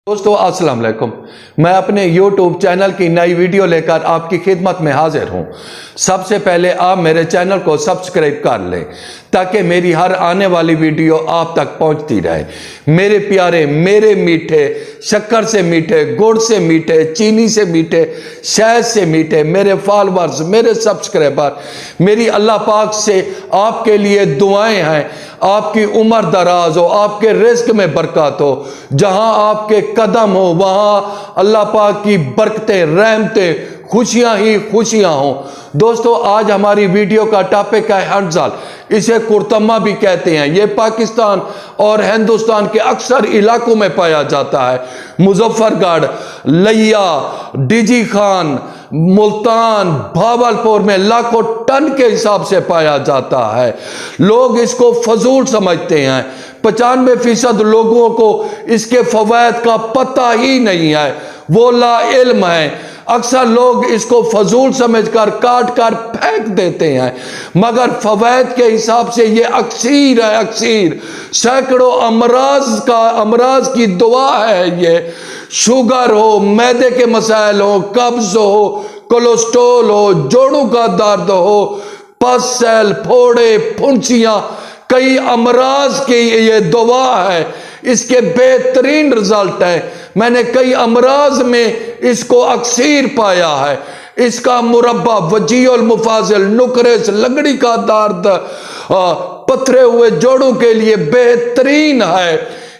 दोस्तों अस्सलाम वालेकुम। मैं अपने YouTube चैनल की नई वीडियो लेकर आपकी खिदमत में हाजिर हूं। सबसे पहले आप मेरे चैनल को सब्सक्राइब कर लें ताकि मेरी हर आने वाली वीडियो आप तक पहुंचती रहे। मेरे प्यारे, मेरे मीठे, शक्कर से मीठे, गुड़ से मीठे, चीनी से मीठे, शहद से मीठे मेरे फॉलोअर्स, मेरे सब्सक्राइबर, मेरी अल्लाह पाक से आपके लिए दुआएं हैं। आपकी उम्र दराज हो, आपके रिस्क में बरकत हो, जहां आपके कदम हो वहां अल्लाह पाक की बरकतें, रहमतें, खुशियां ही खुशियां हो। दोस्तों आज हमारी वीडियो का टॉपिक है हंजल। इसे कुर्तम्मा भी कहते हैं। यह पाकिस्तान और हिंदुस्तान के अक्सर इलाकों में पाया जाता है। मुजफ्फरगढ़, लिया, डीजी खान, मुल्तान, भावलपुर में लाखों टन के हिसाब से पाया जाता है। लोग इसको फजूल समझते हैं। 95% लोगों को इसके फवायद का पता ही नहीं है, वो ला इल्म है। अक्सर लोग इसको फजूल समझकर काट कर फेंक देते हैं, मगर फवायद के हिसाब से ये अक्सीर है, अक्सीर। सैकड़ों अमराज की दुआ है ये। शुगर हो, मैदे के मसाइल हो, कब्ज हो, कोलेस्ट्रोल हो, जोड़ों का दर्द हो, पसल, फोड़े, फुंसियां, कई अमराज की ये दवा है। इसके बेहतरीन रिजल्ट है। मैंने कई अमराज में इसको अक्सीर पाया है। इसका मुरब्बा, वजीउल मुफाजिल, नुकरेस, लंगड़ी का दर्द, पथरे हुए जोड़ों के लिए बेहतरीन है।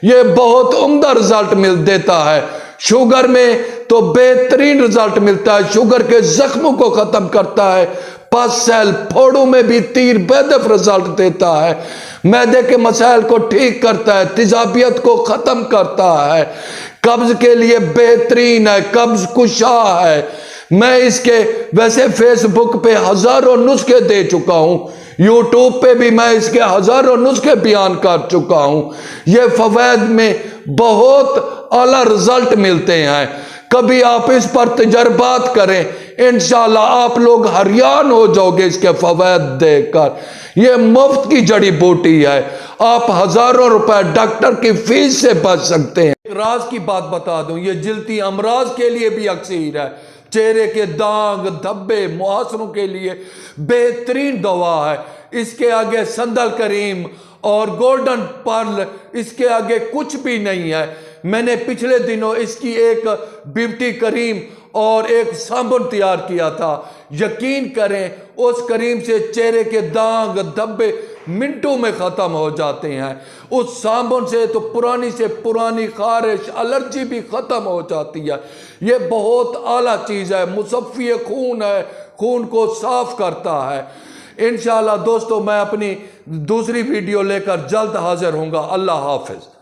ये बहुत उम्दा रिजल्ट देता है। शुगर में तो बेहतरीन रिजल्ट मिलता है। शुगर के जख्मों को खत्म करता है। पसल, फोड़ों में भी तीर बेदफ रिजल्ट देता है। मैदे के मसाइल को ठीक करता है, तेजाबियत को खत्म करता है, कब्ज के लिए बेहतरीन है, कब्ज कुशा है। मैं इसके वैसे फेसबुक पे हजारों नुस्खे दे चुका हूं, यूट्यूब पे भी मैं इसके हजारों नुस्खे बयान कर चुका हूं। ये फवैद में बहुत आला रिजल्ट मिलते हैं। कभी आप इस पर तजर्बात करें, इंशाल्लाह आप लोग हैरान हो जाओगे इसके फवैद देखकर। ये मुफ्त की जड़ी बूटी है। आप हजारों रुपए डॉक्टर की फीस से बच सकते हैं। एक राज की बात बता दूं, ये जिल्दी अमराज के लिए भी अक्सीर है। चेहरे के दाग, धब्बे, मुहासरों के लिए बेहतरीन दवा है। इसके आगे संदल करीम और गोल्डन पर्ल, इसके आगे कुछ भी नहीं है। मैंने पिछले दिनों इसकी एक ब्यूटी करीम और एक साबुन तैयार किया था। यकीन करें उस करीम से चेहरे के दाग, धब्बे मिनटों में खत्म हो जाते हैं। उस साबुन से तो पुरानी से पुरानी खारिश, एलर्जी भी खत्म हो जाती है। ये बहुत आला चीज है, मुसफ़्फ़ी खून है, खून को साफ करता है। इंशाल्लाह दोस्तों मैं अपनी दूसरी वीडियो लेकर जल्द हाजिर होऊंगा। अल्लाह हाफिज।